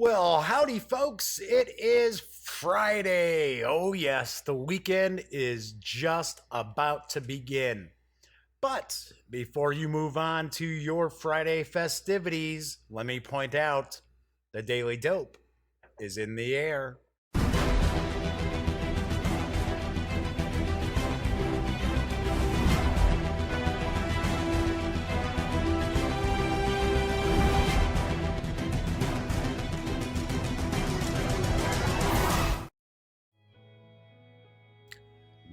Well, howdy, folks. It is Friday. Oh, yes, the weekend is just about to begin. But before you move on to your Friday festivities, let me point out the Daily Dope is in the air.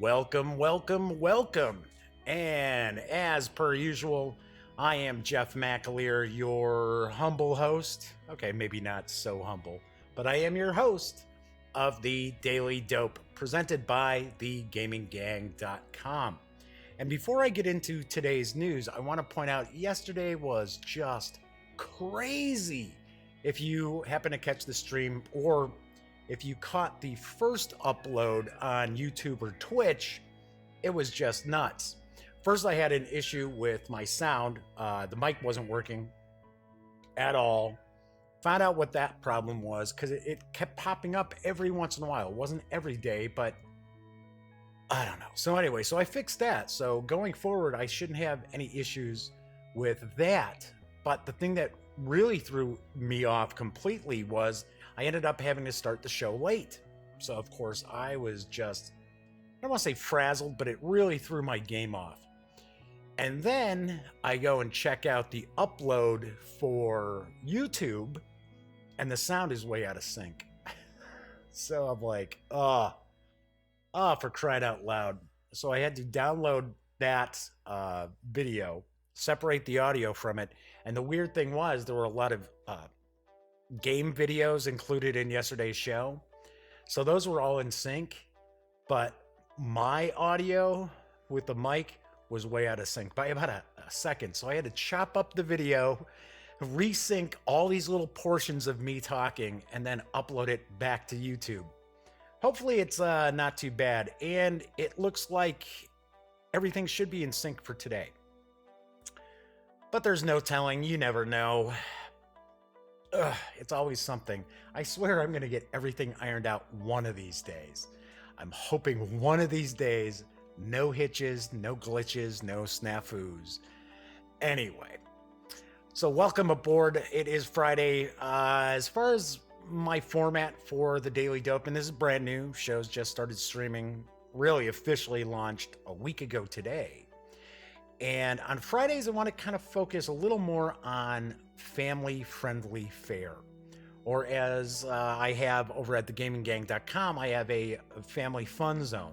Welcome, welcome, welcome. And as per usual, I am Jeff McAleer, your humble host. Okay, maybe not so humble, but I am your host of the Daily Dope, presented by thegaminggang.com. And before I get into today's news, I want to point out yesterday was just crazy. If you happen to catch the stream, or if you caught the first upload on YouTube or Twitch, it was just nuts. First, I had an issue with my sound. The mic wasn't working at all. Found out what that problem was because it kept popping up every once in a while. It wasn't every day, but I don't know. So anyway, so I fixed that. So going forward, I shouldn't have any issues with that. But the thing that really threw me off completely was I ended up having to start the show late. So of course I was just, I don't want to say frazzled, but it really threw my game off. And then I go and check out the upload for YouTube and the sound is way out of sync. So I'm like, for crying out loud. So I had to download that video, separate the audio from it. And the weird thing was there were a lot of game videos included in yesterday's show. So those were all in sync, but my audio with the mic was way out of sync by about a second. So I had to chop up the video, resync all these little portions of me talking, and then upload it back to YouTube. Hopefully it's not too bad. And it looks like everything should be in sync for today. But there's no telling, you never know. It's always something. I swear I'm going to get everything ironed out one of these days. I'm hoping one of these days, no hitches, no glitches, no snafus. Anyway, so welcome aboard. It is Friday. As far as my format for the Daily Dope, and this is brand new, shows just started streaming, really officially launched a week ago today. And on Fridays, I want to kind of focus a little more on family-friendly fare. Or as I have over at thegaminggang.com, I have a family fun zone.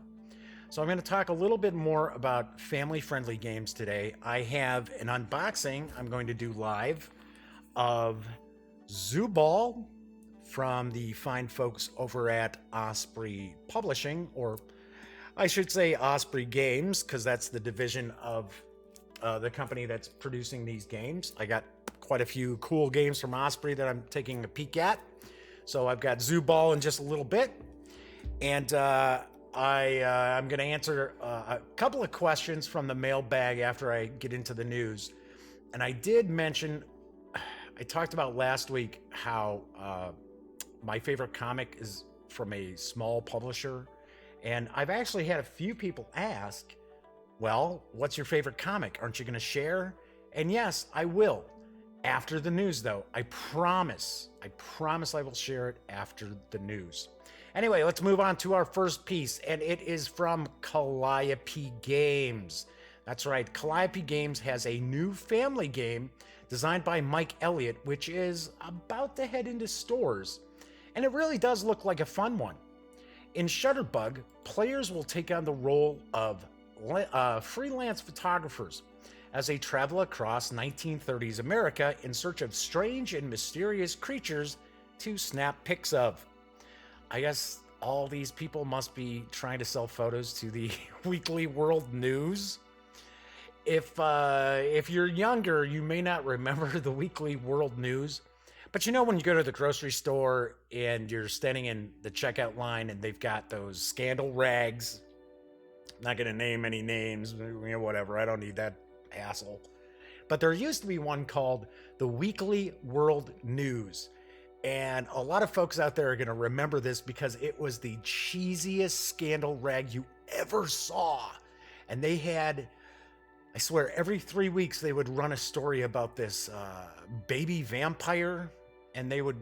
So I'm going to talk a little bit more about family-friendly games today. I have an unboxing I'm going to do live of Zoo Ball from the fine folks over at Osprey Publishing, or I should say Osprey Games, because that's the division of the company that's producing these games. I got quite a few cool games from Osprey that I'm taking a peek at. So I've got Zoo Ball in just a little bit. And I'm going to answer a couple of questions from the mailbag after I get into the news. And I did mention, I talked about last week how my favorite comic is from a small publisher. And I've actually had a few people ask, well, what's your favorite comic? Aren't you going to share? And yes, I will. After the news, though. I promise I will share it after the news. Anyway, let's move on to our first piece, and it is from Calliope Games. That's right, Calliope Games has a new family game designed by Mike Elliott, which is about to head into stores. And it really does look like a fun one. In Shutterbug, players will take on the role of freelance photographers as they travel across 1930s America in search of strange and mysterious creatures to snap pics of. I guess all these people must be trying to sell photos to the Weekly World News. If you're younger, you may not remember the Weekly World News, but you know when you go to the grocery store and you're standing in the checkout line and they've got those scandal rags. Not going to name any names, whatever. I don't need that hassle. But there used to be one called the Weekly World News. And a lot of folks out there are going to remember this because it was the cheesiest scandal rag you ever saw. And they had, I swear, every 3 weeks they would run a story about this baby vampire, and they would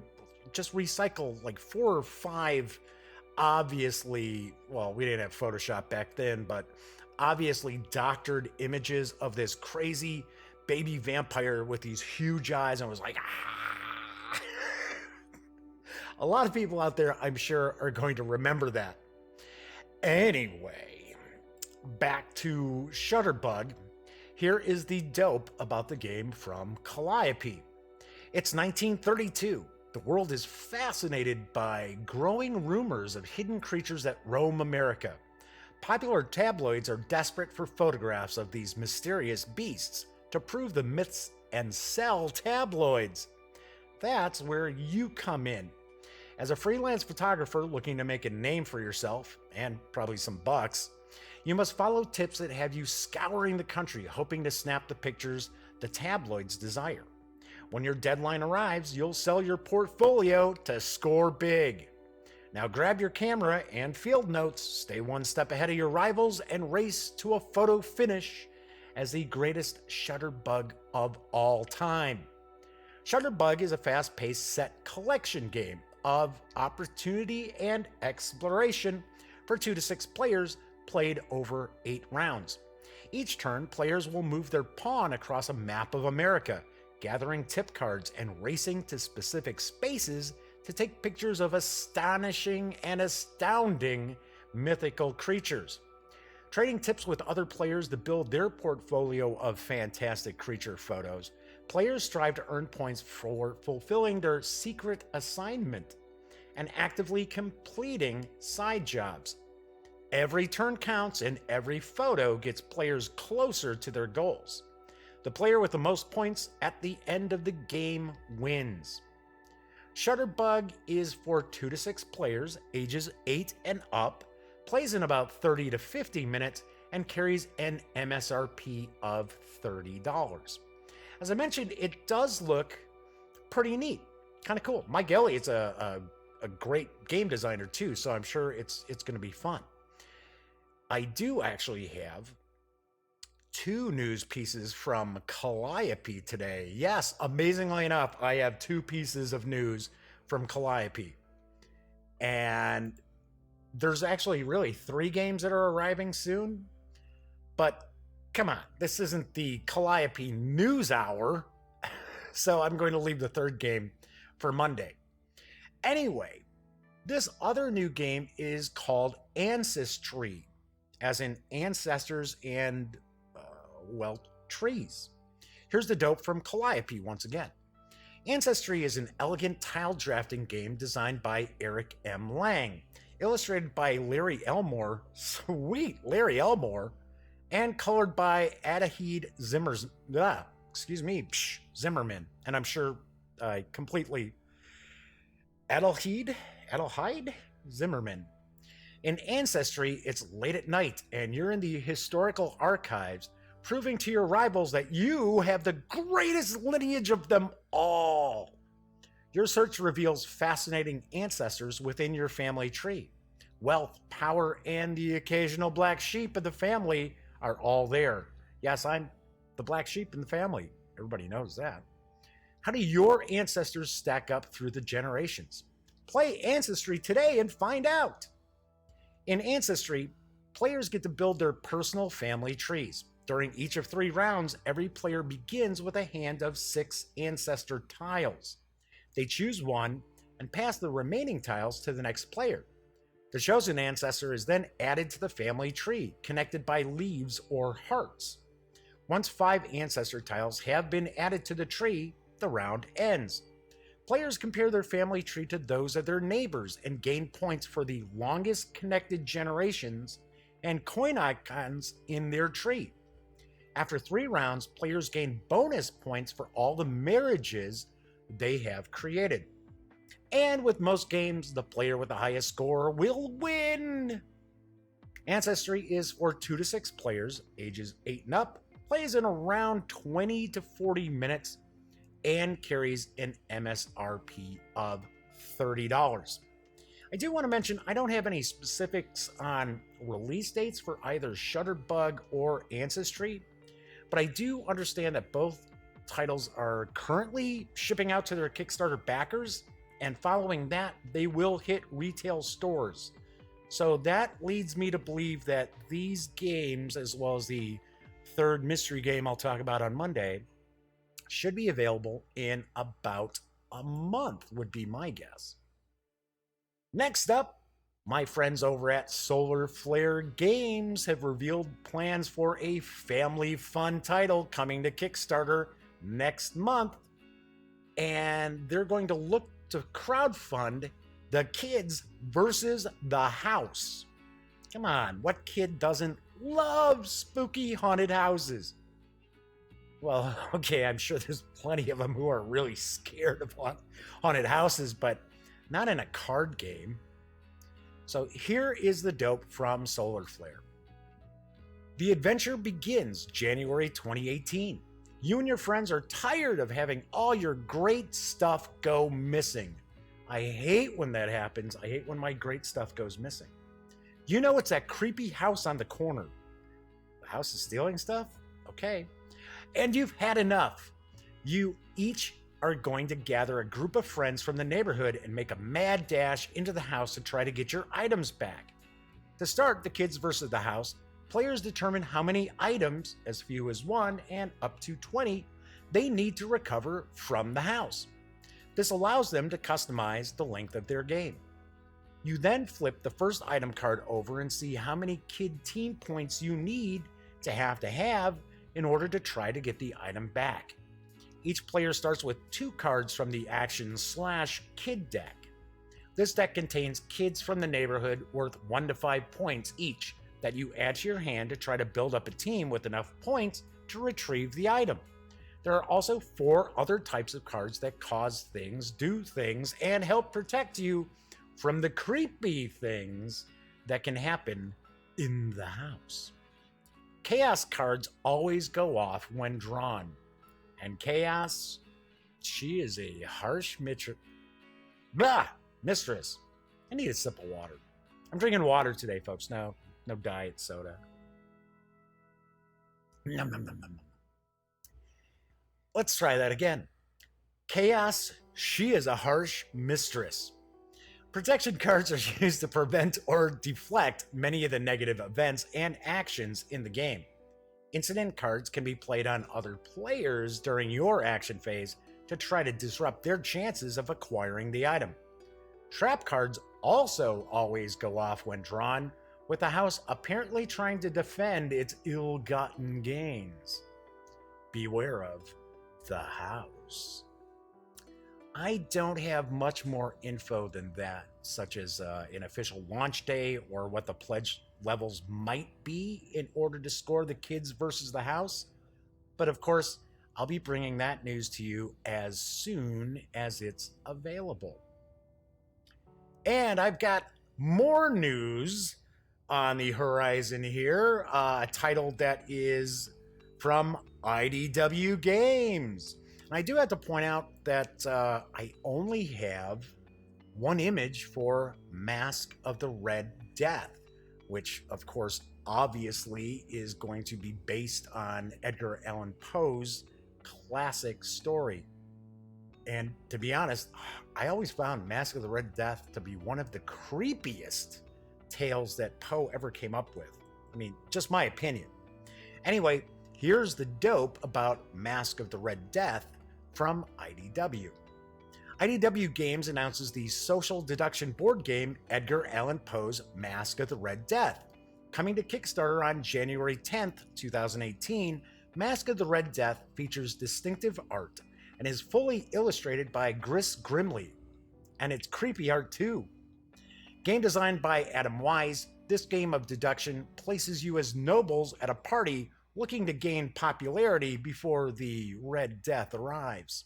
just recycle like 4 or 5 obviously, well, we didn't have Photoshop back then, but obviously doctored images of this crazy baby vampire with these huge eyes, and was like, ah. A lot of people out there, I'm sure, are going to remember that. Anyway, back to Shutterbug. Here is the dope about the game from Calliope. It's 1932. The world is fascinated by growing rumors of hidden creatures that roam America. Popular tabloids are desperate for photographs of these mysterious beasts to prove the myths and sell tabloids. That's where you come in. As a freelance photographer looking to make a name for yourself, and probably some bucks, you must follow tips that have you scouring the country hoping to snap the pictures the tabloids desire. When your deadline arrives, you'll sell your portfolio to score big. Now grab your camera and field notes, stay one step ahead of your rivals, and race to a photo finish as the greatest Shutterbug of all time. Shutterbug is a fast-paced set collection game of opportunity and exploration for 2 to 6 players, played over 8 rounds. Each turn, players will move their pawn across a map of America, gathering tip cards and racing to specific spaces to take pictures of astonishing and astounding mythical creatures. Trading tips with other players to build their portfolio of fantastic creature photos, players strive to earn points for fulfilling their secret assignment and actively completing side jobs. Every turn counts and every photo gets players closer to their goals. The player with the most points at the end of the game wins. Shutterbug is for 2 to 6 players, ages 8 and up, plays in about 30 to 50 minutes, and carries an MSRP of $30. As I mentioned, it does look pretty neat, kind of cool. Mike Elliott's a great game designer too, so I'm sure it's going to be fun. I do actually have 2 news pieces from Calliope today. Yes, amazingly enough, I have 2 pieces of news from Calliope. And there's actually really 3 games that are arriving soon. But come on, this isn't the Calliope News Hour. So I'm going to leave the 3rd game for Monday. Anyway, this other new game is called Ancestry, as in ancestors and well, trees. Here's the dope from Calliope once again. Ancestry is an elegant tile drafting game designed by Eric M. Lang, illustrated by Larry Elmore, sweet Larry Elmore, and colored by Adahid Zimmerman. And I'm sure I completely Adelheid Zimmerman. In Ancestry, it's late at night and you're in the historical archives, proving to your rivals that you have the greatest lineage of them all. Your search reveals fascinating ancestors within your family tree. Wealth, power, and the occasional black sheep of the family are all there. Yes, I'm the black sheep in the family. Everybody knows that. How do your ancestors stack up through the generations? Play Ancestry today and find out. In Ancestry, players get to build their personal family trees. During each of 3 rounds, every player begins with a hand of 6 ancestor tiles. They choose one and pass the remaining tiles to the next player. The chosen ancestor is then added to the family tree, connected by leaves or hearts. Once 5 ancestor tiles have been added to the tree, the round ends. Players compare their family tree to those of their neighbors and gain points for the longest connected generations and coin icons in their tree. After 3 rounds, players gain bonus points for all the marriages they have created. And with most games, the player with the highest score will win. Ancestry is for 2 to 6 players, ages 8 and up, plays in around 20 to 40 minutes, and carries an MSRP of $30. I do want to mention I don't have any specifics on release dates for either Shutterbug or Ancestry, but I do understand that both titles are currently shipping out to their Kickstarter backers, and following that, they will hit retail stores. So that leads me to believe that these games, as well as the third mystery game I'll talk about on Monday, should be available in about a month, would be my guess. Next up, my friends over at SolarFlare Games have revealed plans for a family fun title coming to Kickstarter next month, and they're going to look to crowdfund The Kids versus the House. Come on, what kid doesn't love spooky haunted houses? Well, okay, I'm sure there's plenty of them who are really scared of haunted houses, but not in a card game. So here is the dope from SolarFlare. The adventure begins January 2018. You and your friends are tired of having all your great stuff go missing. I hate when that happens. I hate when my great stuff goes missing. You know it's that creepy house on the corner. The house is stealing stuff? Okay. And you've had enough. You each are going to gather a group of friends from the neighborhood and make a mad dash into the house to try to get your items back. To start the Kids versus the House, players determine how many items, as few as 1 and up to 20, they need to recover from the house. This allows them to customize the length of their game. You then flip the first item card over and see how many kid team points you need to have in order to try to get the item back. Each player starts with 2 cards from the action/kid deck. This deck contains kids from the neighborhood worth 1 to 5 points each that you add to your hand to try to build up a team with enough points to retrieve the item. There are also 4 other types of cards that cause things, do things, and help protect you from the creepy things that can happen in the house. Chaos cards always go off when drawn. And Chaos, she is a harsh mistress. I need a sip of water. I'm drinking water today, folks. No diet soda. Nom, nom, nom, nom. Let's try that again. Chaos, she is a harsh mistress. Protection cards are used to prevent or deflect many of the negative events and actions in the game. Incident cards can be played on other players during your action phase to try to disrupt their chances of acquiring the item. Trap cards also always go off when drawn, with the house apparently trying to defend its ill-gotten gains. Beware of the house. I don't have much more info than that, such as an official launch day or what the pledge levels might be in order to score the Kids versus the House. But of course, I'll be bringing that news to you as soon as it's available. And I've got more news on the horizon here, a title that is from IDW Games. And I do have to point out that I only have one image for Mask of the Red Death, which, of course, obviously is going to be based on Edgar Allan Poe's classic story. And to be honest, I always found Mask of the Red Death to be one of the creepiest tales that Poe ever came up with. I mean, just my opinion. Anyway, here's the dope about Mask of the Red Death from IDW. IDW Games announces the social deduction board game Edgar Allan Poe's Mask of the Red Death. Coming to Kickstarter on January 10th, 2018, Mask of the Red Death features distinctive art and is fully illustrated by Chris Grimley. And it's creepy art too. Game designed by Adam Wise, this game of deduction places you as nobles at a party looking to gain popularity before the Red Death arrives.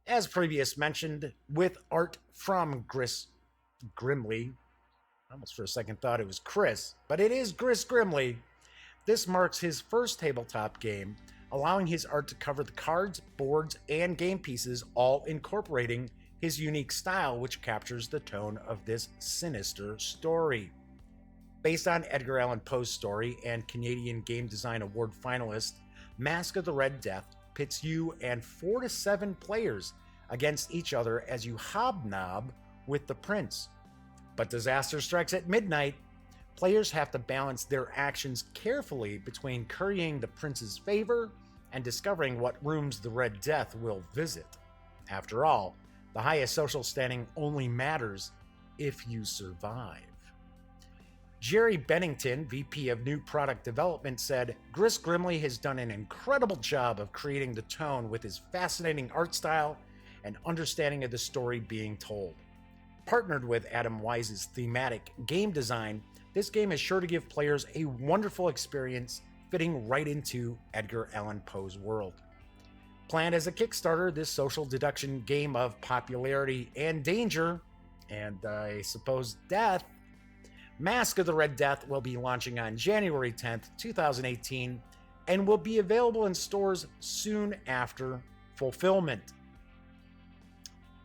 As previously mentioned, with art from Chris Grimley, I almost for a second thought it was Chris, but it is Chris Grimley. This marks his first tabletop game, allowing his art to cover the cards, boards, and game pieces, all incorporating his unique style, which captures the tone of this sinister story. Based on Edgar Allan Poe's story and Canadian Game Design Award finalist, Mask of the Red Death pits you and 4 to 7 players against each other as you hobnob with the prince. But disaster strikes at midnight. Players have to balance their actions carefully between currying the prince's favor and discovering what rooms the Red Death will visit. After all, the highest social standing only matters if you survive. Jerry Bennington, VP of New Product Development, said, Gris Grimley has done an incredible job of creating the tone with his fascinating art style and understanding of the story being told. Partnered with Adam Wise's thematic game design, this game is sure to give players a wonderful experience fitting right into Edgar Allan Poe's world. Planned as a Kickstarter, this social deduction game of popularity and danger, and I suppose death, Mask of the Red Death will be launching on January 10th, 2018, and will be available in stores soon after fulfillment.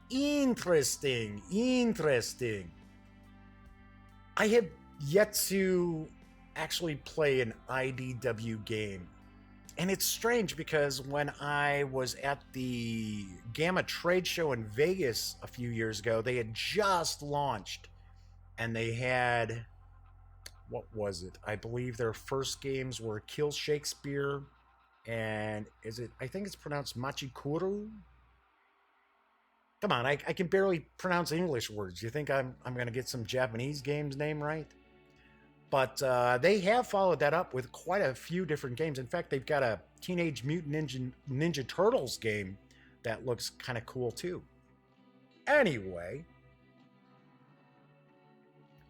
Interesting. I have yet to actually play an IDW game. And it's strange because when I was at the Gamma trade show in Vegas a few years ago, they had just launched and they had, what was it? I believe their first games were Kill Shakespeare and I think it's pronounced Machikuru? Come on, I can barely pronounce English words. You think I'm going to get some Japanese games name right? But they have followed that up with quite a few different games. In fact, they've got a Teenage Mutant Ninja Turtles game that looks kind of cool too. Anyway,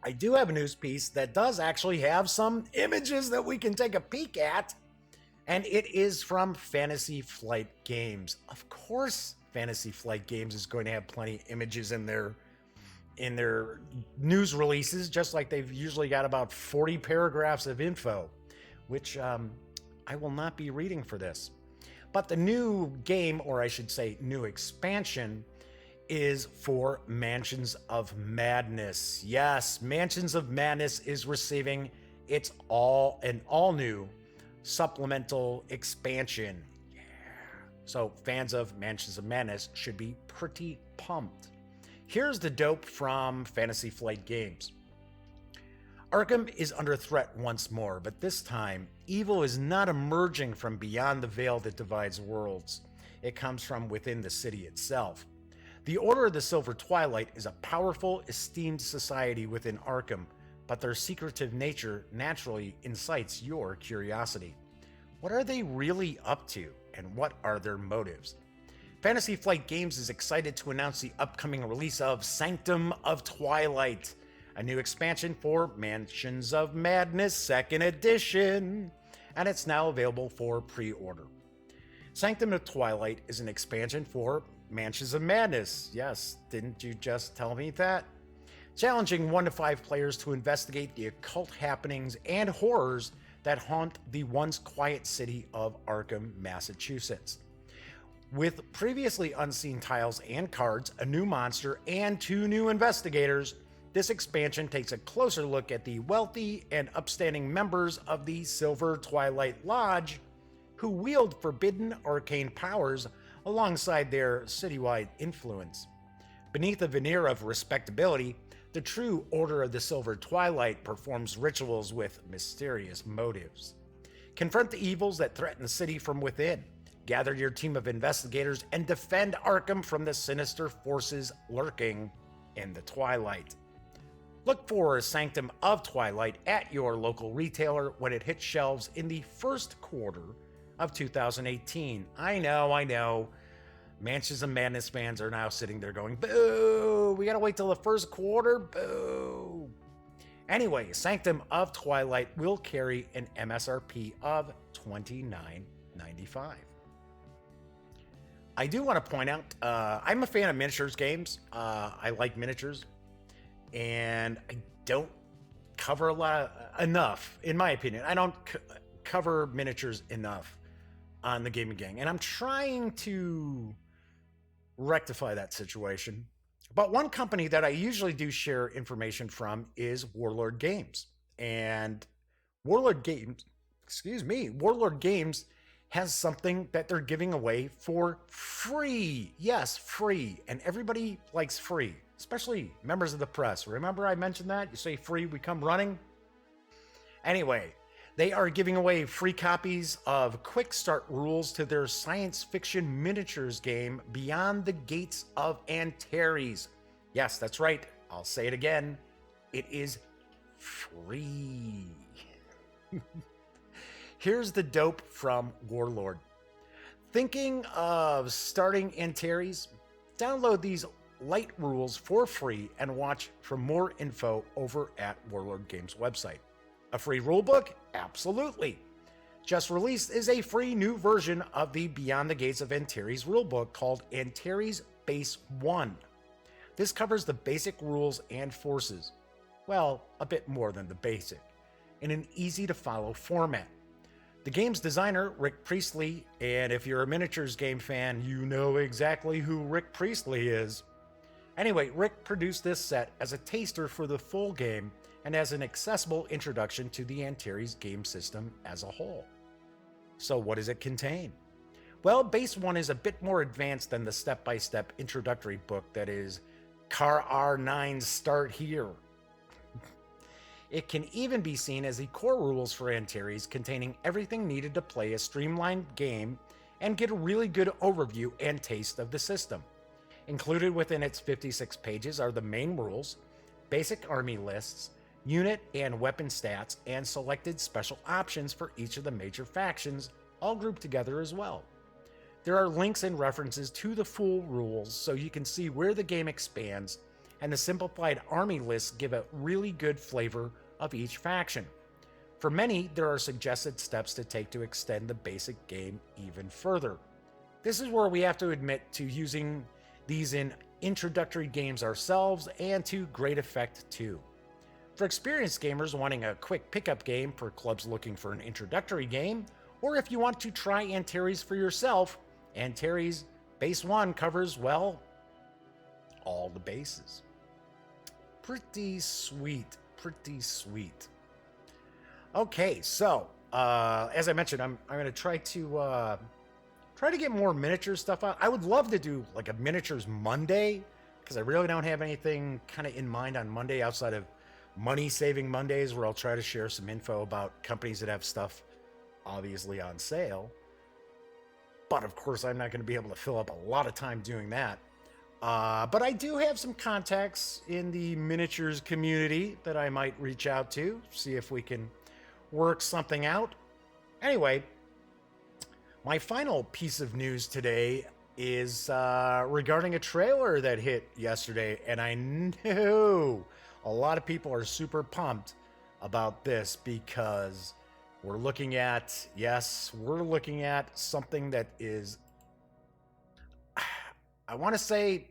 I do have a news piece that does actually have some images that we can take a peek at. And it is from Fantasy Flight Games. Of course, Fantasy Flight Games is going to have plenty of images in their news releases, just like they've usually got about 40 paragraphs of info, which I will not be reading for this. But the new game, or I should say new expansion, is for Mansions of Madness. Yes, Mansions of Madness is receiving its all new supplemental expansion. Yeah. So fans of Mansions of Madness should be pretty pumped. Here's the dope from Fantasy Flight Games. Arkham is under threat once more, but this time, evil is not emerging from beyond the veil that divides worlds. It comes from within the city itself. The Order of the Silver Twilight is a powerful, esteemed society within Arkham, but their secretive nature naturally incites your curiosity. What are they really up to, and what are their motives? Fantasy Flight Games is excited to announce the upcoming release of Sanctum of Twilight, a new expansion for Mansions of Madness 2nd Edition, and it's now available for pre-order. Sanctum of Twilight is an expansion for Mansions of Madness. Yes, didn't you just tell me that? Challenging 1 to 5 players to investigate the occult happenings and horrors that haunt the once quiet city of Arkham, Massachusetts. With previously unseen tiles and cards, a new monster, and 2 new investigators, this expansion takes a closer look at the wealthy and upstanding members of the Silver Twilight Lodge who wield forbidden arcane powers alongside their citywide influence. Beneath a veneer of respectability, the true Order of the Silver Twilight performs rituals with mysterious motives. Confront the evils that threaten the city from within. Gather your team of investigators and defend Arkham from the sinister forces lurking in the Twilight. Look for Sanctum of Twilight at your local retailer when it hits shelves in the first quarter of 2018. I know. Mansions of Madness fans are now sitting there going, boo! We gotta wait till the first quarter? Boo! Anyway, Sanctum of Twilight will carry an MSRP of $29.95. I do want to point out, I'm a fan of miniatures games. I like miniatures, and I don't cover enough, in my opinion. I don't cover miniatures enough on the Gaming Gang, and I'm trying to rectify that situation. But one company that I usually do share information from is Warlord Games. And Warlord Games, Warlord Games has something that they're giving away for free. Yes, free. And everybody likes free, especially members of the press. Remember I mentioned that? You say free, we come running. Anyway, they are giving away free copies of Quick Start Rules to their science fiction miniatures game, Beyond the Gates of Antares. Yes, that's right. I'll say it again. It is free. Here's the dope from Warlord. Thinking of starting Antares? Download these light rules for free and watch for more info over at Warlord Games website. A free rulebook? Absolutely. Just released is a free new version of the Beyond the Gates of Antares rulebook called Antares Base 1. This covers the basic rules and forces. Well, a bit more than the basic, in an easy to follow format. The game's designer, Rick Priestley, and if you're a miniatures game fan, you know exactly who Rick Priestley is. Anyway, Rick produced this set as a taster for the full game and as an accessible introduction to the Antares game system as a whole. So what does it contain? Well, Base 1 is a bit more advanced than the step-by-step introductory book that is Car R9 Start Here. It can even be seen as the core rules for Antares, containing everything needed to play a streamlined game and get a really good overview and taste of the system. Included within its 56 pages are the main rules, basic army lists, unit and weapon stats, and selected special options for each of the major factions, all grouped together as well. There are links and references to the full rules so you can see where the game expands, and the simplified army lists give a really good flavor of each faction. For many, there are suggested steps to take to extend the basic game even further. This is where we have to admit to using these in introductory games ourselves, and to great effect too. For experienced gamers wanting a quick pickup game, for clubs looking for an introductory game, or if you want to try Antares for yourself, Antares Base 1 covers, well, all the bases. Pretty sweet, pretty sweet. Okay, so as I mentioned, I'm going to try to get more miniature stuff out. I would love to do like a miniatures Monday, because I really don't have anything kind of in mind on Monday outside of money saving Mondays, where I'll try to share some info about companies that have stuff obviously on sale. But of course, I'm not going to be able to fill up a lot of time doing that. But I do have some contacts in the miniatures community that I might reach out to, see if we can work something out. Anyway, my final piece of news today is regarding a trailer that hit yesterday, and I know a lot of people are super pumped about this because we're looking at something that is, I want to say,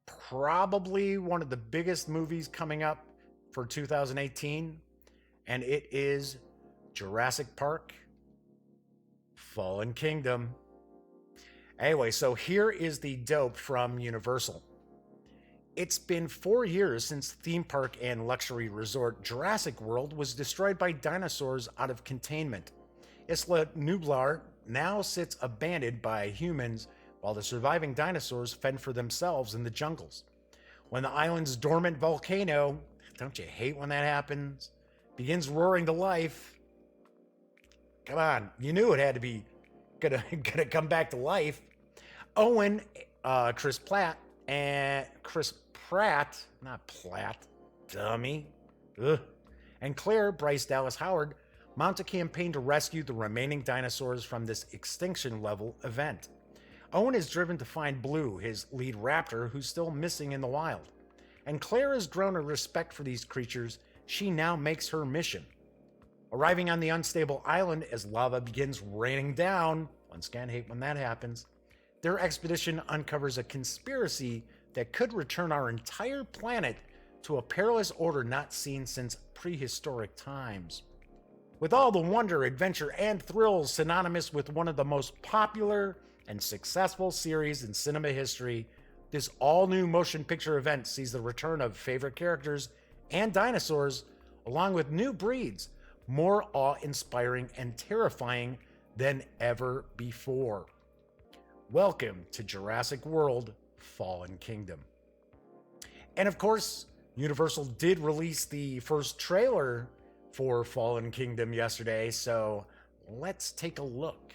probably one of the biggest movies coming up for 2018, and it is Jurassic Park Fallen Kingdom. Anyway, so here is the dope from Universal. It's been 4 years since theme park and luxury resort Jurassic World was destroyed by dinosaurs out of containment. Isla Nublar now sits abandoned by humans while the surviving dinosaurs fend for themselves in the jungles. When the island's dormant volcano, don't you hate when that happens, begins roaring to life. Come on, you knew it had to be gonna come back to life. Owen, Chris Pratt, not Platt, dummy, and Claire, Bryce Dallas Howard, mount a campaign to rescue the remaining dinosaurs from this extinction level event. Owen is driven to find Blue, his lead raptor, who's still missing in the wild. And Claire has grown a respect for these creatures. She now makes her mission. Arriving on the unstable island as lava begins raining down, once again, hate when that happens, their expedition uncovers a conspiracy that could return our entire planet to a perilous order not seen since prehistoric times. With all the wonder, adventure, and thrills synonymous with one of the most popular and successful series in cinema history, this all-new motion picture event sees the return of favorite characters and dinosaurs, along with new breeds, more awe-inspiring and terrifying than ever before. Welcome to Jurassic World: Fallen Kingdom. And of course, Universal did release the first trailer for Fallen Kingdom yesterday, so let's take a look.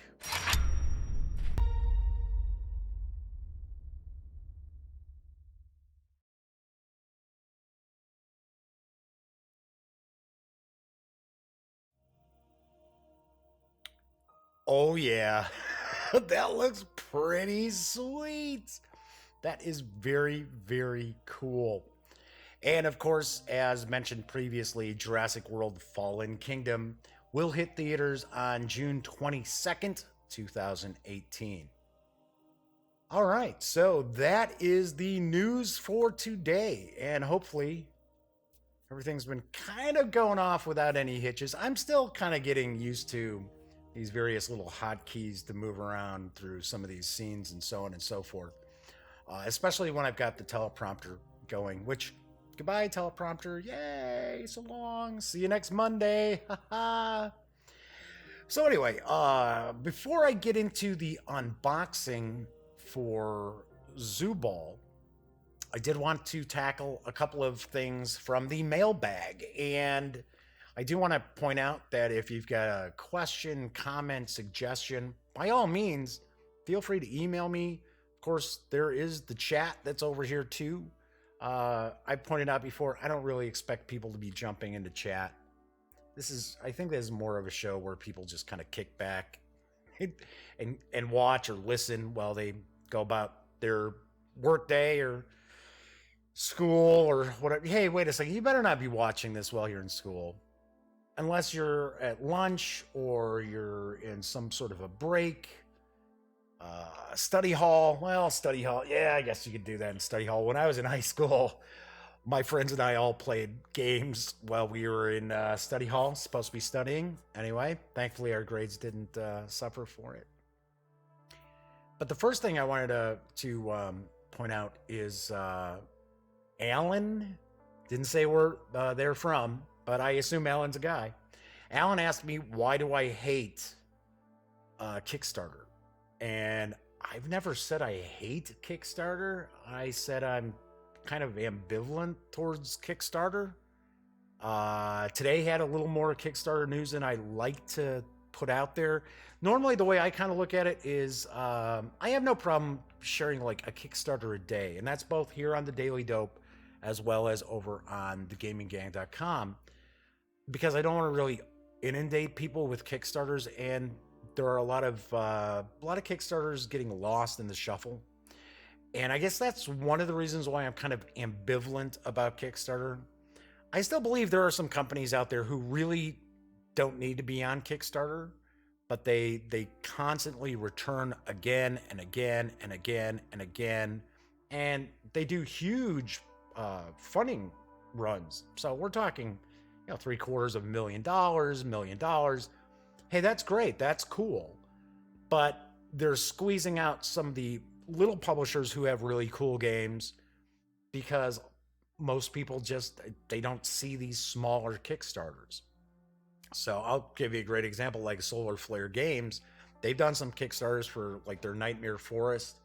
Oh yeah, that looks pretty sweet. That is very, very cool. And of course, as mentioned previously, Jurassic World: Fallen Kingdom will hit theaters on June 22nd, 2018. All right, so that is the news for today, and hopefully everything's been kind of going off without any hitches. I'm still kind of getting used to these various little hotkeys to move around through some of these scenes and so on and so forth, especially when I've got the teleprompter going, which, goodbye, teleprompter. Yay, so long. See you next Monday. So anyway, before I get into the unboxing for Zubal, I did want to tackle a couple of things from the mailbag. And I do want to point out that if you've got a question, comment, suggestion, by all means, feel free to email me. Of course, there is the chat that's over here too. I pointed out before, I don't really expect people to be jumping into chat. I think this is more of a show where people just kind of kick back and watch or listen while they go about their workday or school or whatever. Hey, wait a second. You better not be watching this while you're in school. Unless you're at lunch or you're in some sort of a break. Study hall. Well, study hall. Yeah, I guess you could do that in study hall. When I was in high school, my friends and I all played games while we were in study hall, supposed to be studying. Anyway, thankfully our grades didn't suffer for it. But the first thing I wanted to point out is Alan. Didn't say where they're from, but I assume Alan's a guy. Alan asked me, why do I hate Kickstarter? And I've never said I hate Kickstarter. I said I'm kind of ambivalent towards Kickstarter. Today had a little more Kickstarter news than I like to put out there. Normally, the way I kind of look at it is I have no problem sharing like a Kickstarter a day, and that's both here on the Daily Dope as well as over on thegaminggang.com, because I don't want to really inundate people with Kickstarters, and there are a lot of Kickstarters getting lost in the shuffle. And I guess that's one of the reasons why I'm kind of ambivalent about Kickstarter. I still believe there are some companies out there who really don't need to be on Kickstarter, but they constantly return again and again and again and again, and they do huge funding runs. So we're talking, $750,000, $1 million. Hey, that's great. That's cool. But they're squeezing out some of the little publishers who have really cool games because most people they don't see these smaller Kickstarters. So I'll give you a great example, like SolarFlare Games. They've done some Kickstarters for like their Nightmare Forest,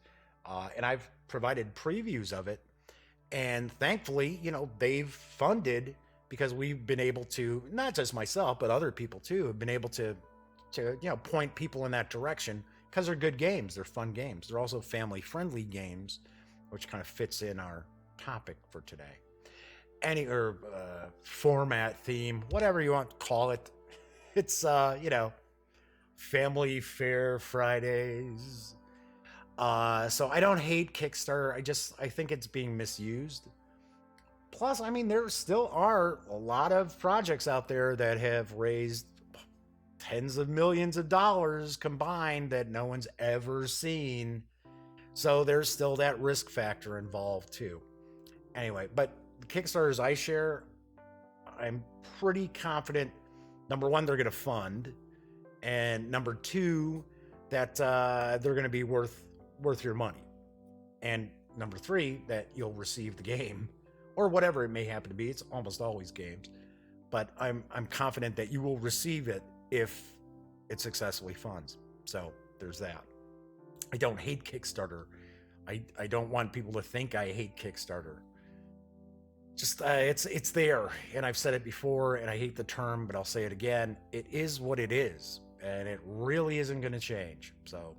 and I've provided previews of it. And thankfully, they've funded, because we've been able to, not just myself, but other people too, have been able to point people in that direction, because they're good games. They're fun games. They're also family-friendly games, which kind of fits in our topic for today. Format, theme, whatever you want to call it. It's, Family Fair Fridays. So I don't hate Kickstarter. I think it's being misused. Plus, there still are a lot of projects out there that have raised tens of millions of dollars combined that no one's ever seen. So there's still that risk factor involved too. Anyway, but the Kickstarters I share, I'm pretty confident Number one, they're going to fund, and number two, that they're going to be worth your money, and number three, that you'll receive the game or whatever it may happen to be. It's almost always games, but I'm confident that you will receive it if it successfully funds. So there's that. I don't hate Kickstarter. I don't want people to think I hate Kickstarter. Just it's there, and I've said it before, and I hate the term, but I'll say it again. It is what it is, and it really isn't going to change. So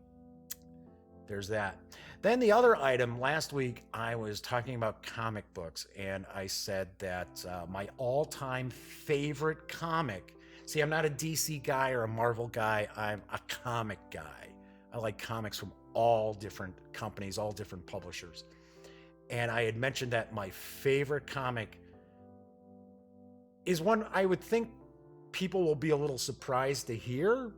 there's that. Then the other item, last week I was talking about comic books, and I said that my all-time favorite comic. See, I'm not a DC guy or a Marvel guy. I'm a comic guy. I like comics from all different companies, all different publishers. And I had mentioned that my favorite comic is one I would think people will be a little surprised to hear.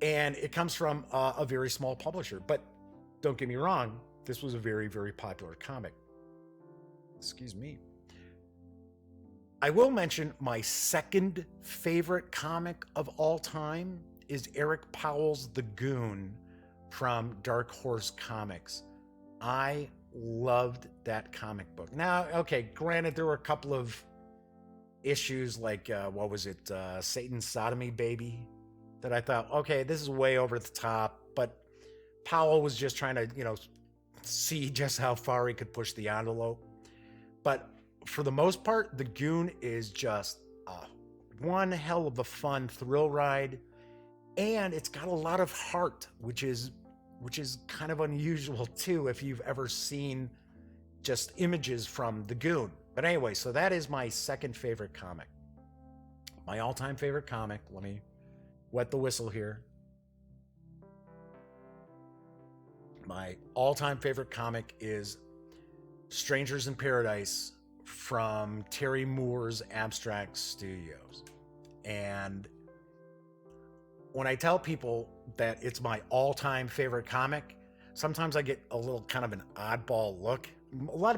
And it comes from a very small publisher. But don't get me wrong, this was a very, very popular comic. Excuse me. I will mention my second favorite comic of all time is Eric Powell's The Goon from Dark Horse Comics. I loved that comic book. Now, okay, granted, there were a couple of issues like, what was it, Satan's Sodomy Baby, that I thought, okay, this is way over the top, but Powell was just trying to, see just how far he could push the envelope. But for the most part, The Goon is just one hell of a fun thrill ride, and it's got a lot of heart, which is kind of unusual too if you've ever seen just images from The Goon. But anyway, so that is my second favorite comic. My all-time favorite comic, let me wet the whistle here. My all-time favorite comic is Strangers in Paradise from Terry Moore's Abstract Studios. And when I tell people that it's my all-time favorite comic, sometimes I get a little kind of an oddball look. A lot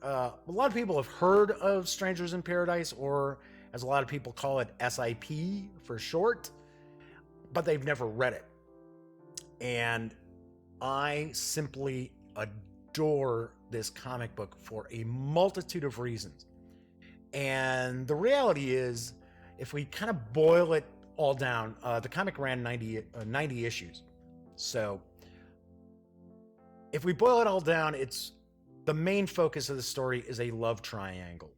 of people have heard of Strangers in Paradise, or as a lot of people call it, SIP for short, but they've never read it. And I simply adore this comic book for a multitude of reasons. And the reality is, if we kind of boil it all down, the comic ran 90 issues. So if we boil it all down, it's the main focus of the story is a love triangle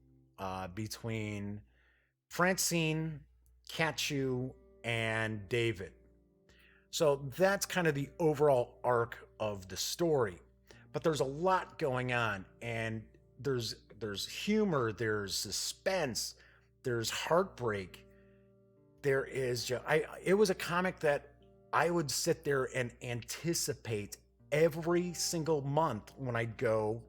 between Francine, Katchu, and David. So that's kind of the overall arc of the story. But there's a lot going on, and there's humor, there's suspense, there's heartbreak. There is just, it was a comic that I would sit there and anticipate every single month when I'd go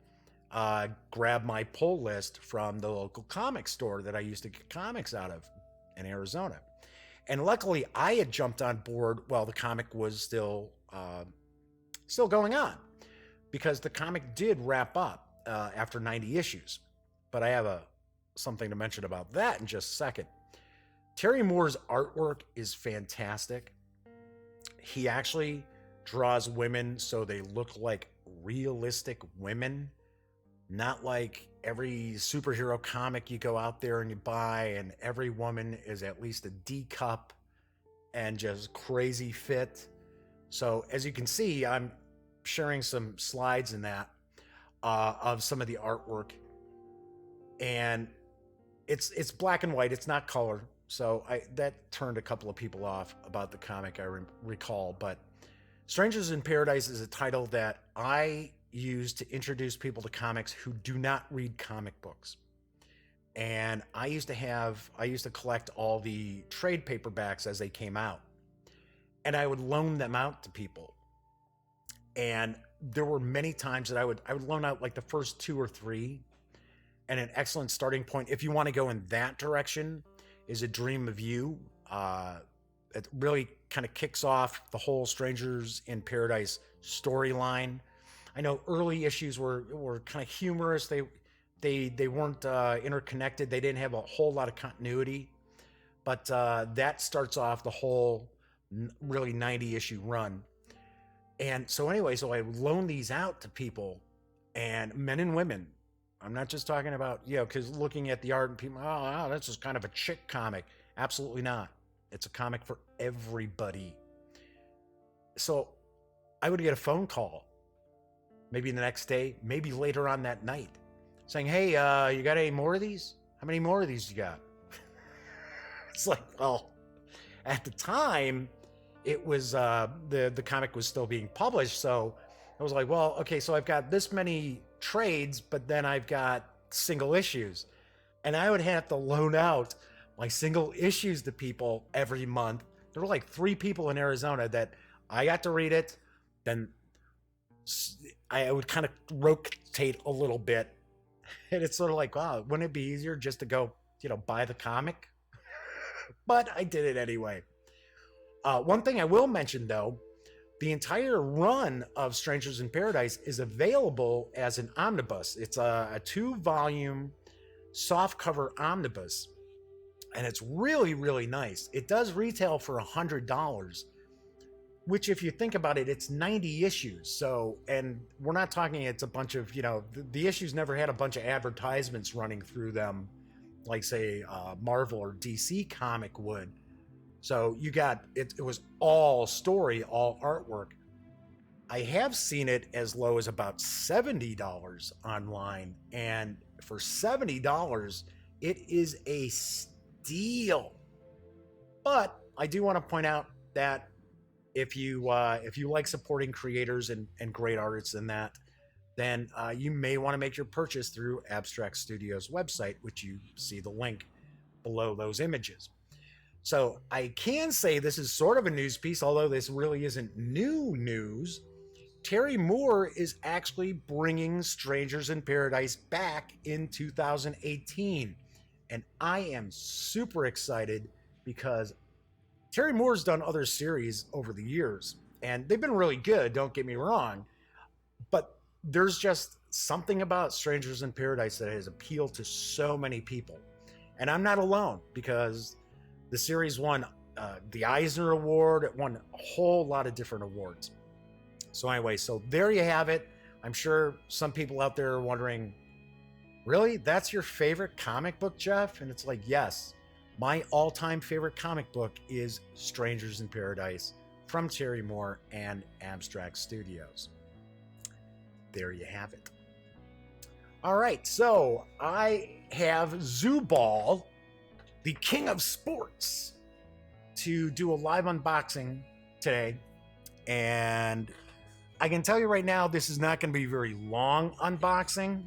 grab my pull list from the local comic store that I used to get comics out of in Arizona. And luckily, I had jumped on board while the comic was still going on, because the comic did wrap up after 90 issues. But I have something to mention about that in just a second. Terry Moore's artwork is fantastic. He actually draws women so they look like realistic women, not like every superhero comic you go out there and you buy and every woman is at least a D cup and just crazy fit. So as you can see, I'm sharing some slides in that of some of the artwork, and it's black and white. It's not color. So that turned a couple of people off about the comic, I recall. But Strangers in Paradise is a title that I use to introduce people to comics who do not read comic books. And I used to collect all the trade paperbacks as they came out, and I would loan them out to people. And there were many times that I would loan out like the first 2 or 3, and an excellent starting point if you want to go in that direction is A Dream of You. It really kind of kicks off the whole Strangers in Paradise storyline. I know early issues were kind of humorous. They weren't interconnected. They didn't have a whole lot of continuity. But that starts off the whole really 90 issue run. And so anyway, so I loan these out to people, and men and women. I'm not just talking about, because looking at the art and people, oh, wow, that's just kind of a chick comic. Absolutely not. It's a comic for everybody. So I would get a phone call, maybe the next day, maybe later on that night, saying, hey, you got any more of these? How many more of these you got? It's like, well, at the time, it was the comic was still being published, so I was like, well, okay, so I've got this many trades, but then I've got single issues, and I would have to loan out my single issues to people every month. There were like 3 people in Arizona that I got to read it, then I would kind of rotate a little bit, and it's sort of like, wow, wouldn't it be easier just to go, buy the comic? But I did it anyway. One thing I will mention, though, the entire run of Strangers in Paradise is available as an omnibus. It's a 2-volume softcover omnibus, and it's really, really nice. It does retail for $100, which, if you think about it, it's 90 issues. So, and we're not talking it's a bunch of, the issues never had a bunch of advertisements running through them like, say, Marvel or DC comic would. So you got, it was all story, all artwork. I have seen it as low as about $70 online. And for $70, it is a steal. But I do want to point out that if you like supporting creators and great artists in that, then you may want to make your purchase through Abstract Studios' website, which you see the link below those images. So I can say this is sort of a news piece, although this really isn't new news. Terry Moore is actually bringing Strangers in Paradise back in 2018. And I am super excited because Terry Moore's done other series over the years, and they've been really good, don't get me wrong. But there's just something about Strangers in Paradise that has appealed to so many people. And I'm not alone, because the series won the Eisner Award. It won a whole lot of different awards. So anyway, so there you have it. I'm sure some people out there are wondering, really? That's your favorite comic book, Jeff? And it's like, yes. My all-time favorite comic book is Strangers in Paradise from Terry Moore and Abstract Studios. There you have it. All right, so I have Zubal, the king of sports, to do a live unboxing today. And I can tell you right now, this is not going to be a very long unboxing.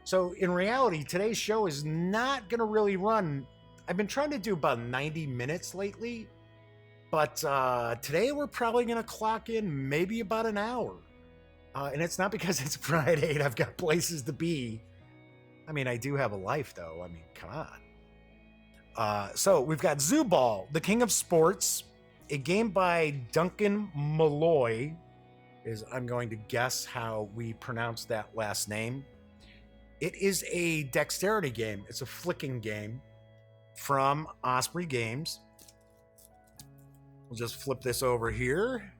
So in reality, today's show is not going to really run. I've been trying to do about 90 minutes lately, but today we're probably going to clock in maybe about an hour. And it's not because it's Friday and I've got places to be. I mean, I do have a life, though. I mean, come on. So we've got Zubal, the king of sports, a game by Duncan Malloy, is I'm going to guess how we pronounce that last name. It is a dexterity game. It's a flicking game from Osprey Games. We'll just flip this over here.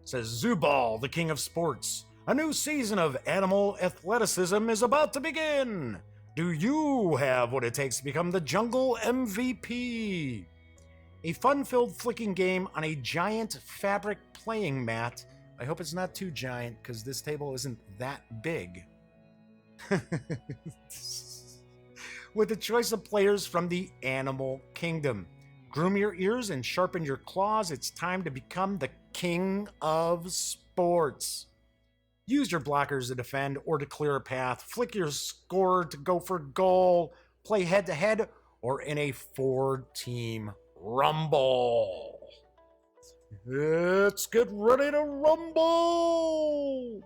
It says, Zubal, the king of sports. A new season of animal athleticism is about to begin. Do you have what it takes to become the jungle MVP? A fun-filled flicking game on a giant fabric playing mat. I hope it's not too giant, because this table isn't that big. With a choice of players from the animal kingdom. Groom your ears and sharpen your claws. It's time to become the king of sports. Use your blockers to defend or to clear a path. Flick your scorer to go for goal. Play head-to-head or in a 4-team rumble. Let's get ready to rumble!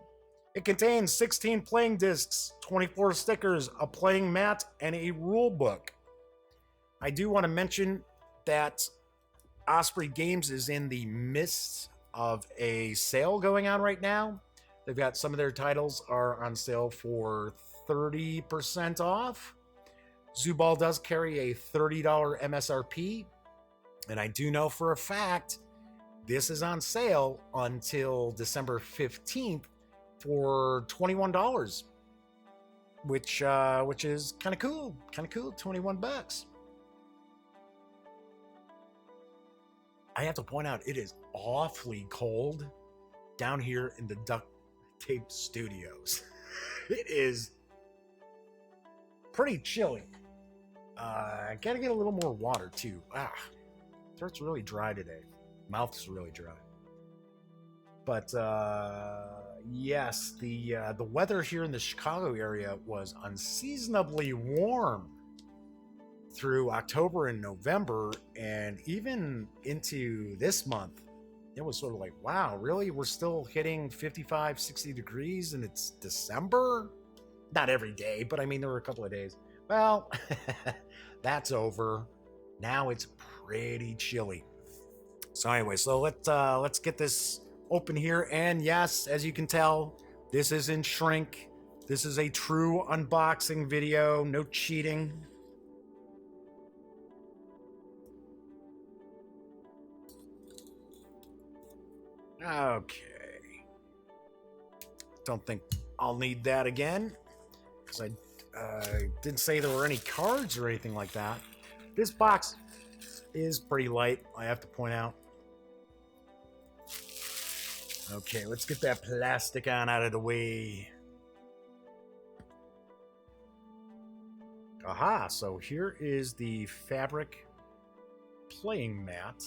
It contains 16 playing discs, 24 stickers, a playing mat, and a rule book. I do want to mention that Osprey Games is in the midst of a sale going on right now. They've got some of their titles are on sale for 30% off. Zubal does carry a $30 MSRP, and I do know for a fact this is on sale until December 15th for $21, which is kind of cool. 21 bucks. I have to point out it is awfully cold down here in the Duct Tape Studios. It is pretty chilly. I gotta get a little more water too. Throat's really dry today. Mouth's really dry. But yes, the weather here in the Chicago area was unseasonably warm through October and November, and even into this month. It was sort of like, wow, really? We're still hitting 55, 60 degrees and it's December? Not every day, but I mean, there were a couple of days. Well, that's over. Now it's pretty chilly. So anyway, so let's get this open here. And yes, as you can tell, this is in shrink. This is a true unboxing video, no cheating. Okay. Don't think I'll need that again, because I didn't say there were any cards or anything like that. This box is pretty light, I have to point out. Okay, let's get that plastic on out of the way. Aha, so here is the fabric playing mat.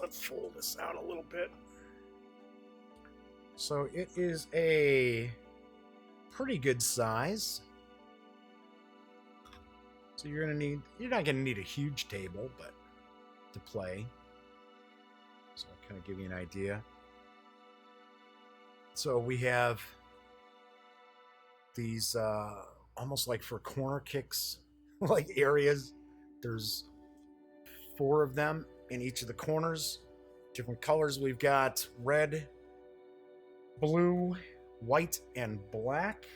Let's fold this out a little bit. So it is a pretty good size. So you're not gonna need a huge table, but to play. So I'll kind of give you an idea. So we have these almost like for corner kicks like areas. There's 4 of them in each of the corners. Different colors. We've got red, blue, white, and black.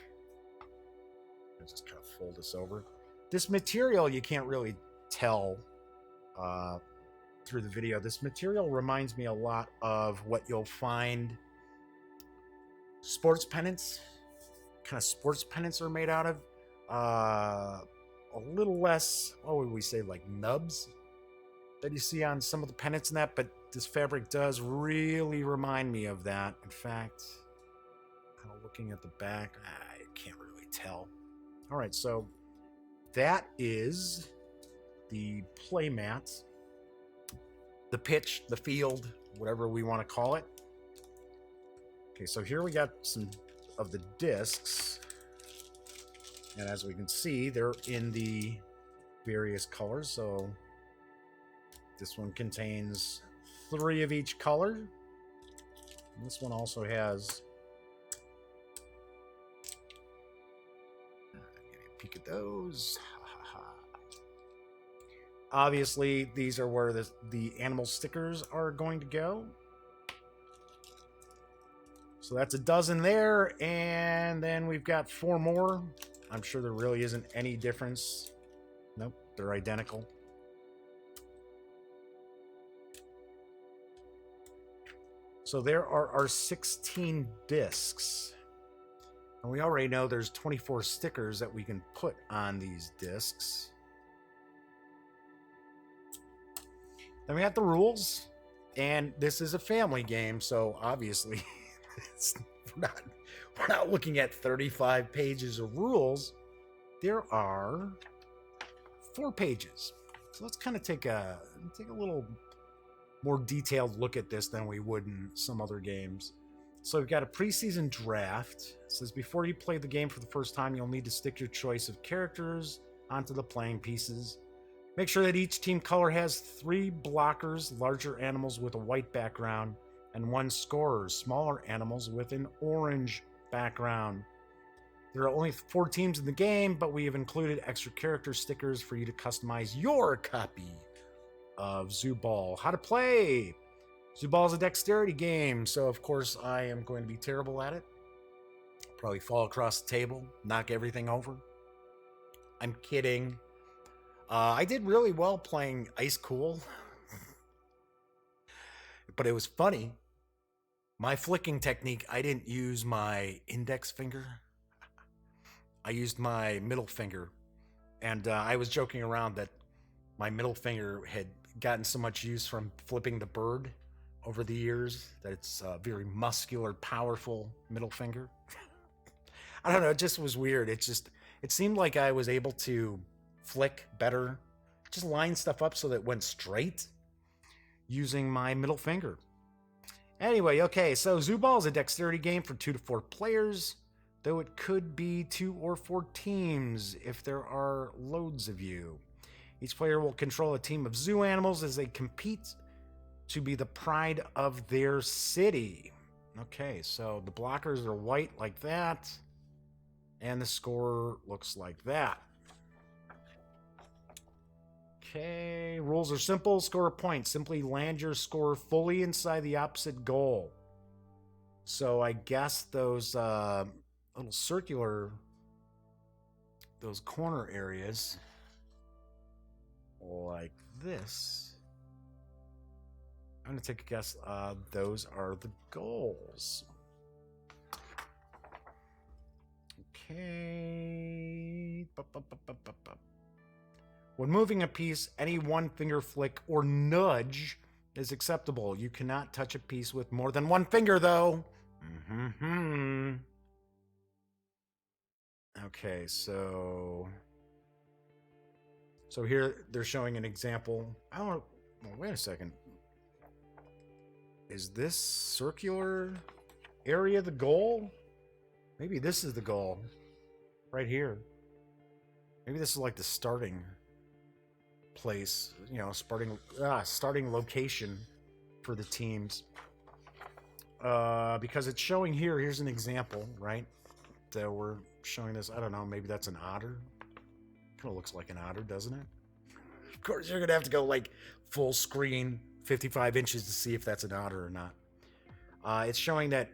I'll just kind of fold this over. This material, you can't really tell through the video. This material reminds me a lot of what you'll find sports pennants. Kind of sports pennants are made out of. A little less, what would we say, like nubs that you see on some of the pennants and that, but this fabric does really remind me of that. In fact, kind of looking at the back, I can't really tell. All right, so that is the play mat, the pitch, the field, whatever we want to call it. Okay, so here we got some of the discs, and as we can see, they're in the various colors. So this one contains 3 of each color. And this one also has, get a peek at those. Obviously, these are where the animal stickers are going to go. So that's a dozen there, and then we've got 4 more. I'm sure there really isn't any difference. Nope, they're identical. So there are our 16 discs. And we already know there's 24 stickers that we can put on these discs. Then we got the rules. And this is a family game, so obviously we're not looking at 35 pages of rules. There are 4 pages. So let's kind of take a little more detailed look at this than we would in some other games. So we've got a preseason draft. It says before you play the game for the first time, you'll need to stick your choice of characters onto the playing pieces. Make sure that each team color has 3 blockers, larger animals with a white background, and 1 scorer, smaller animals with an orange background. There are only 4 teams in the game, but we have included extra character stickers for you to customize your copy of Zubal. How to play. Zubal is a dexterity game, so of course I am going to be terrible at it. Probably fall across the table, knock everything over. I'm kidding. I did really well playing Ice Cool, but it was funny. My flicking technique, I didn't use my index finger. I used my middle finger. And I was joking around that my middle finger had gotten so much use from flipping the bird over the years that it's a very muscular, powerful middle finger. I don't know, it just was weird. It seemed like I was able to flick better, just line stuff up so that it went straight using my middle finger. Anyway, okay, so Zubal is a dexterity game for 2 to 4 players, though it could be 2 or 4 teams if there are loads of you. Each player will control a team of zoo animals as they compete to be the pride of their city. Okay, so the blockers are white like that, and the score looks like that. Okay, rules are simple. Score a point. Simply land your score fully inside the opposite goal. So I guess those little circular, those corner areas, like this. I'm going to take a guess. Those are the goals. Okay. When moving a piece, any one finger flick or nudge is acceptable. You cannot touch a piece with more than one finger, though. Okay, so here they're showing an example. I don't know. Well, wait a second. Is this circular area the goal? Maybe this is the goal. Right here. Maybe this is like the starting place, you know, starting location for the teams. Because it's showing here, here's an example, right? That we're showing this, I don't know, maybe that's an otter. Kind of looks like an otter, doesn't it? Of course, you're going to have to go like full screen, 55 inches to see if that's an otter or not. It's showing that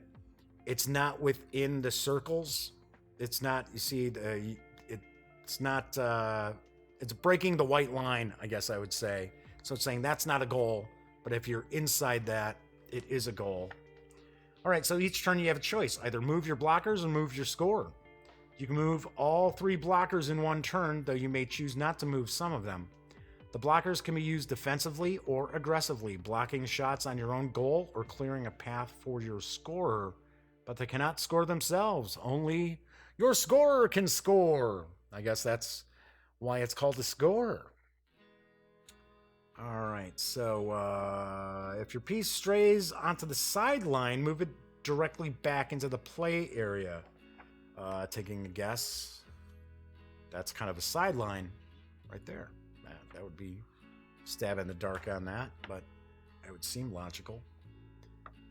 it's not within the circles. It's not, you see, it's not, it's breaking the white line, I guess I would say. So it's saying that's not a goal, but if you're inside that, it is a goal. All right, so each turn you have a choice. Either move your blockers or move your score. You can move all 3 blockers in one turn, though you may choose not to move some of them. The blockers can be used defensively or aggressively, blocking shots on your own goal or clearing a path for your scorer, but they cannot score themselves. Only your scorer can score. I guess that's why it's called a score. All right, so if your piece strays onto the sideline, move it directly back into the play area. Taking a guess, that's kind of a sideline right there. That would be stab in the dark on that, but it would seem logical.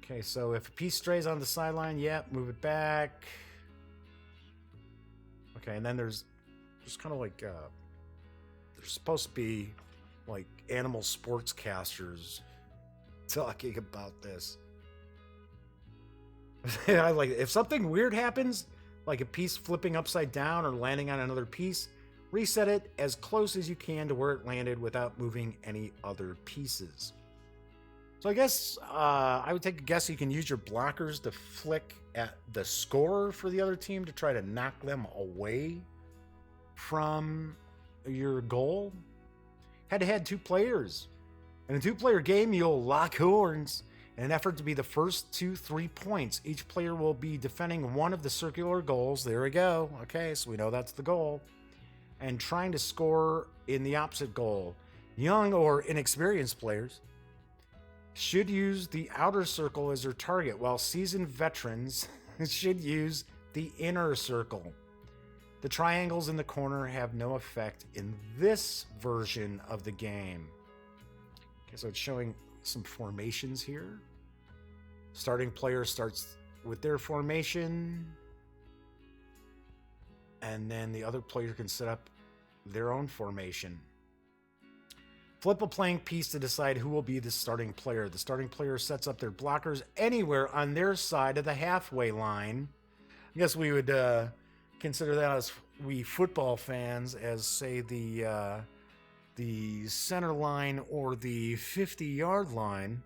Okay, so if a piece strays on the sideline, move it back. Okay, and then there's kind of like there's supposed to be like animal sportscasters talking about this. I like if something weird happens, like a piece flipping upside down or landing on another piece, reset it as close as you can to where it landed without moving any other pieces. So I guess I would take a guess you can use your blockers to flick at the scorer for the other team to try to knock them away from your goal. Head-to-head 2 players. In a 2-player game, you'll lock horns in an effort to be the first to 3 points. Each player will be defending one of the circular goals. There we go. Okay, so we know that's the goal. And trying to score in the opposite goal. Young or inexperienced players should use the outer circle as their target, while seasoned veterans should use the inner circle. The triangles in the corner have no effect in this version of the game. Okay, so it's showing some formations here. Starting player starts with their formation, and then the other player can set up their own formation. Flip a playing piece to decide who will be the starting player. The starting player sets up their blockers anywhere on their side of the halfway line. I guess we would consider that, as we football fans, as say the center line or the 50-yard line.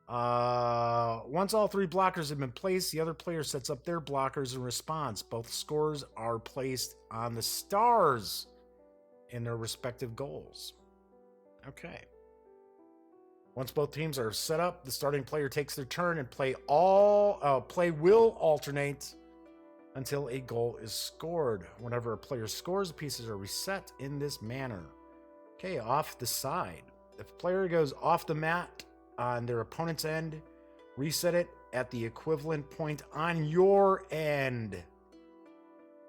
Once all three blockers have been placed, the other player sets up their blockers in response. Both scores are placed on the stars in their respective goals. Okay. Once both teams are set up, the starting player takes their turn and play will alternate until a goal is scored. Whenever a player scores, the pieces are reset in this manner. Okay, off the side. If a player goes off the mat on their opponent's end, reset it at the equivalent point on your end.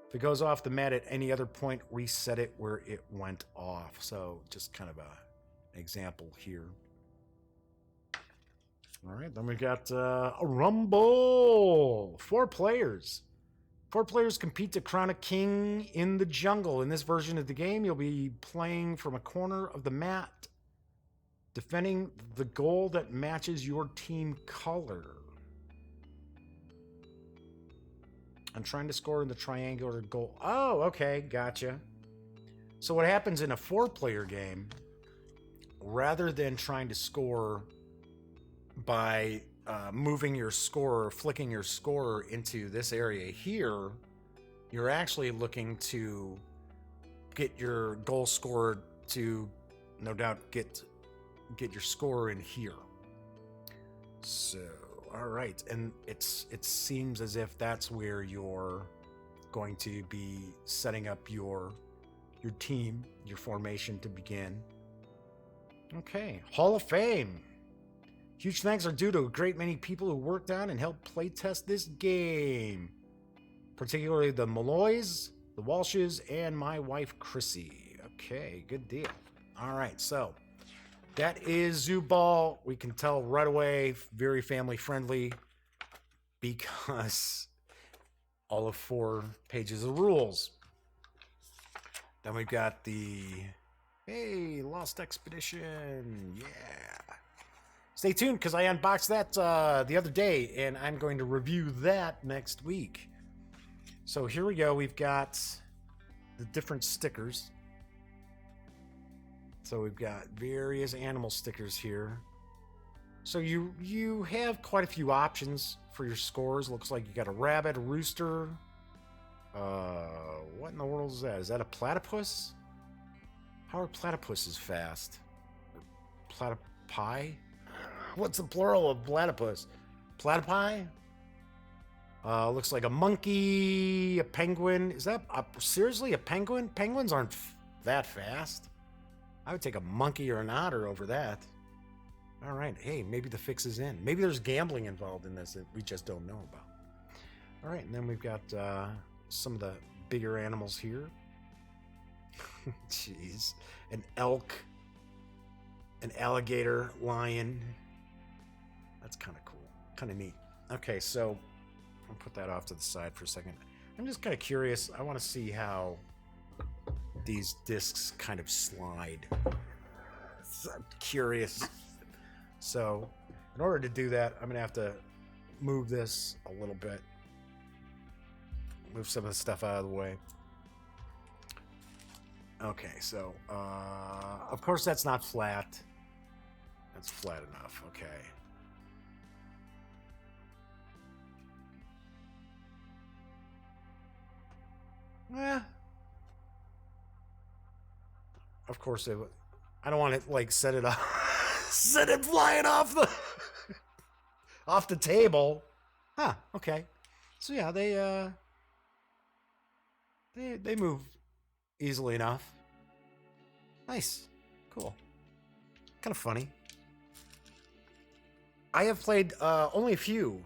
If it goes off the mat at any other point, reset it where it went off. So just kind of an example here. All right, then we got a rumble. 4 players. 4 players compete to crown a king in the jungle. In this version of the game, you'll be playing from a corner of the mat, defending the goal that matches your team color. I'm trying to score in the triangular goal. Oh, okay, gotcha. So what happens in a 4-player game, rather than trying to score by moving your scorer, flicking your scorer into this area here, you're actually looking to get your goal scorer to, no doubt, get your scorer in here. So, all right, and it seems as if that's where you're going to be setting up your team, your formation to begin. Okay, Hall of Fame. Huge thanks are due to a great many people who worked on and helped playtest this game, particularly the Malloys, the Walshes, and my wife, Chrissy. Okay, good deal. All right, so that is Zoo Ball. We can tell right away, very family friendly, because all of 4 pages of rules. Then we've got the, hey, Lost Expedition, yeah. Stay tuned, because I unboxed that the other day, and I'm going to review that next week. So here we go. We've got the different stickers. So we've got various animal stickers here. So you have quite a few options for your scores. Looks like you got a rabbit, a rooster. What in the world is that? Is that a platypus? How are platypuses fast? Platypi? What's the plural of platypus? Platypi? Looks like a monkey, a penguin. Is that seriously a penguin? Penguins aren't that fast. I would take a monkey or an otter over that. All right. Hey, maybe the fix is in. Maybe there's gambling involved in this that we just don't know about. All right. And then we've got some of the bigger animals here. Jeez. An elk, an alligator, lion. That's kind of cool. Kind of neat. Okay, so I'll put that off to the side for a second. I'm just kind of curious. I want to see how these discs kind of slide. So I'm curious. So in order to do that, I'm going to have to move this a little bit. Move some of the stuff out of the way. Okay, so of course that's not flat. That's flat enough. Okay. Of course they would. I don't want to like set it up, set it flying off the off the table. Huh? Okay. So yeah, they move easily enough. Nice, cool, kind of funny. I have played only a few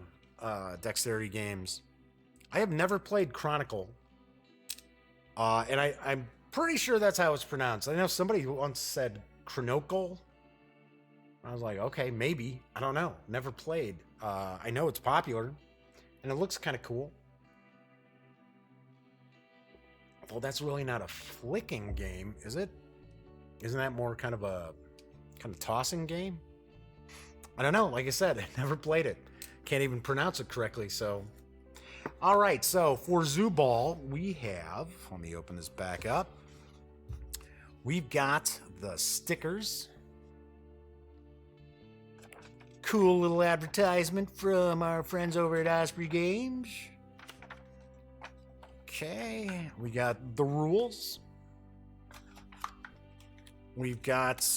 Dexterity games. I have never played Chronicle. And I'm pretty sure that's how it's pronounced. I know somebody once said Chronocle. I was like, okay, maybe. I don't know. Never played. I know it's popular, and it looks kind of cool. Well, that's really not a flicking game, is it? Isn't that more kind of a tossing game? I don't know. Like I said, I never played it. Can't even pronounce it correctly. So, all right. So for Zoo Ball, we have. Let me open this back up. We've got the stickers. Cool little advertisement from our friends over at Osprey Games. Okay, we got the rules. We've got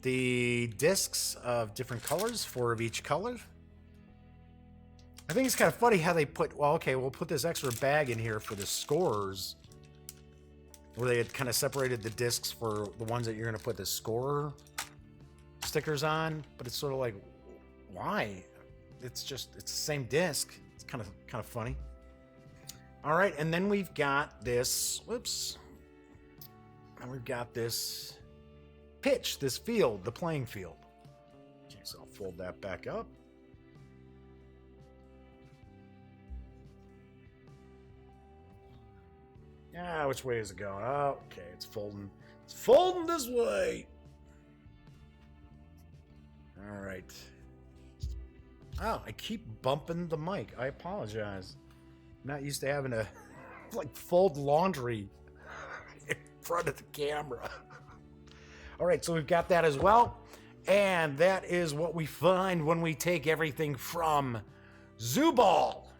the discs of different colors, 4 of each color. I think it's kind of funny how they put, well, okay, we'll put this extra bag in here for the scorers, where they had kind of separated the discs for the ones that you're going to put the scorer stickers on, but it's sort of like, why? It's the same disc. It's kind of funny. All right, and then we've got this, whoops. And we've got this pitch, this field, the playing field. Okay, so I'll fold that back up. Yeah, which way is it going? Oh, okay, it's folding. It's folding this way. All right. Oh, I keep bumping the mic. I apologize. I'm not used to having to like fold laundry in front of the camera. All right, so we've got that as well. And that is what we find when we take everything from Zoo Ball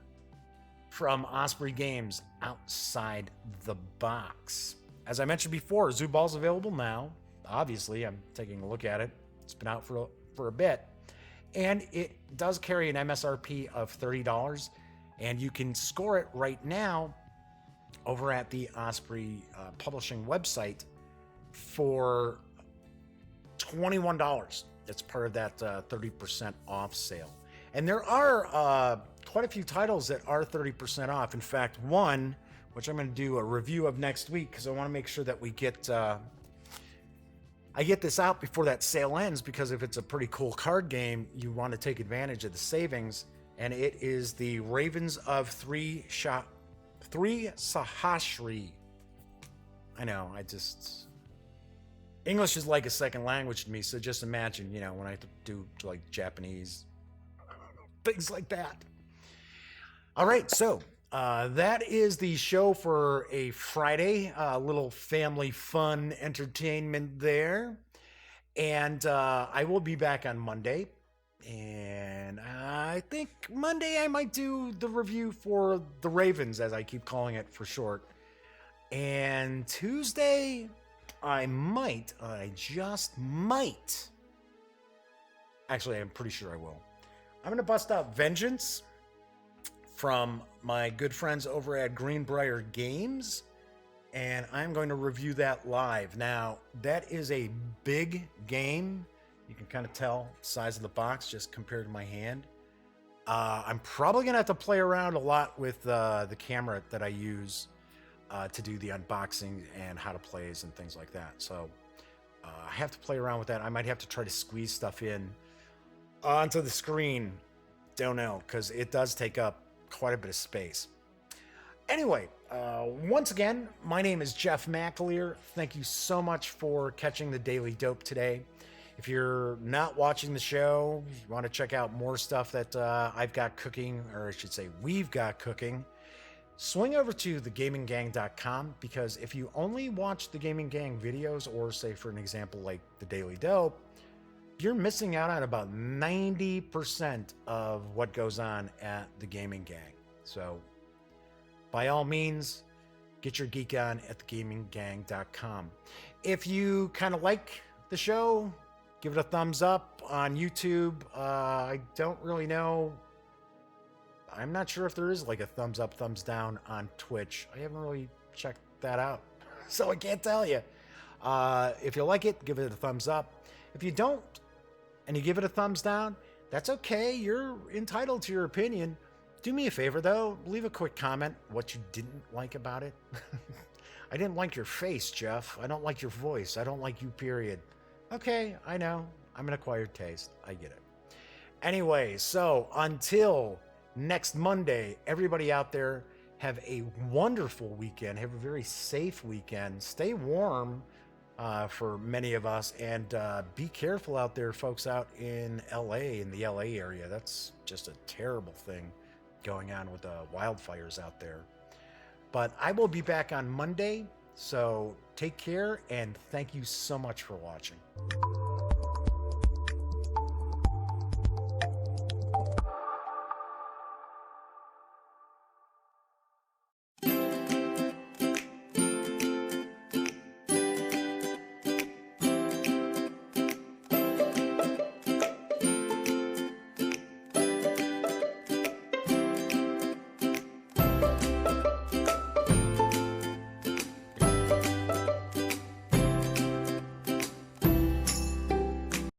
from Osprey Games outside the box. As I mentioned before, Zoo Ball's available now. Obviously, I'm taking a look at it. It's been out for a bit. And it does carry an MSRP of $30. And you can score it right now over at the Osprey publishing website for $21. It's part of that 30% off sale. And there are quite a few titles that are 30% off. In fact, one, which I'm going to do a review of next week, because I want to make sure that we get I get this out before that sale ends, because if it's a pretty cool card game, you want to take advantage of the savings. And it is the Ravens of Three Sahashri. I know, English is like a second language to me, so just imagine, when I have to do like Japanese, things like that. All right, so that is the show for a Friday, a little family fun entertainment there. And I will be back on Monday. And I think Monday I might do the review for the Ravens, as I keep calling it for short. And Tuesday, I just might. Actually, I'm pretty sure I will. I'm going to bust out Vengeance from my good friends over at Greenbrier Games. And I'm going to review that live. Now, that is a big game. You can kind of tell the size of the box just compared to my hand. I'm probably going to have to play around a lot with the camera that I use to do the unboxing and how to plays and things like that. So I have to play around with that. I might have to try to squeeze stuff in onto the screen. Don't know, because it does take up quite a bit of space. Anyway, once again, my name is Jeff McAleer. Thank you so much for catching the Daily Dope today. If you're not watching the show, you want to check out more stuff that I've got cooking, or I should say we've got cooking, swing over to thegaminggang.com, because if you only watch the Gaming Gang videos, or say for an example like the Daily Dope, you're missing out on about 90% of what goes on at the Gaming Gang. So by all means, get your geek on at thegaminggang.com. If you kind of like the show, give it a thumbs up on YouTube. I don't really know. I'm not sure if there is like a thumbs up, thumbs down on Twitch. I haven't really checked that out, so I can't tell you. If you like it, give it a thumbs up. If you don't, and you give it a thumbs down, that's okay. You're entitled to your opinion. Do me a favor, though. Leave a quick comment what you didn't like about it. I didn't like your face, Jeff. I don't like your voice. I don't like you, period. Okay, I know. I'm an acquired taste. I get it. Anyway, so until next Monday, everybody out there, have a wonderful weekend. Have a very safe weekend. Stay warm. for many of us. And be careful out there, folks, out in LA, in the LA area. That's just a terrible thing going on with the wildfires out there. But I will be back on Monday. So take care and thank you so much for watching.